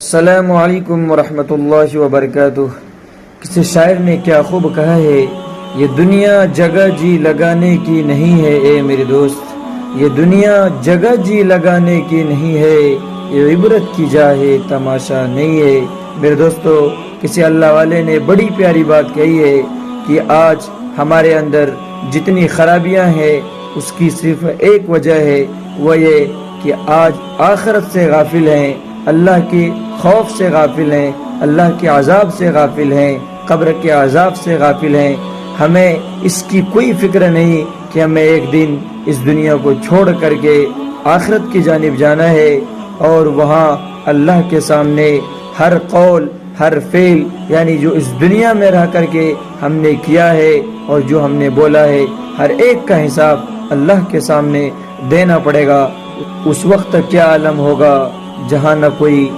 السلام علیکم ورحمۃ اللہ وبرکاتہ۔ کسی شاعر نے کیا خوب کہا ہے، یہ دنیا جگہ جی لگانے کی نہیں ہے اے میرے دوست، یہ دنیا جگہ جی لگانے کی نہیں ہے، یہ عبرت کی جا ہے تماشا نہیں ہے۔ میرے دوستو، کسی اللہ والے نے بڑی پیاری بات کہی ہے کہ آج ہمارے اندر جتنی خرابیاں ہیں اس کی صرف ایک وجہ ہے، وہ یہ کہ آج آخرت سے غافل ہیں، اللہ کے خوف سے غافل ہیں، اللہ کے عذاب سے غافل ہیں، قبر کے عذاب سے غافل ہیں۔ ہمیں اس کی کوئی فکر نہیں کہ ہمیں ایک دن اس دنیا کو چھوڑ کر کے آخرت کی جانب جانا ہے، اور وہاں اللہ کے سامنے ہر قول ہر فعل، یعنی جو اس دنیا میں رہ کر کے ہم نے کیا ہے اور جو ہم نے بولا ہے، ہر ایک کا حساب اللہ کے سامنے دینا پڑے گا۔ اس وقت کیا عالم ہوگا جہاں نہ کوئی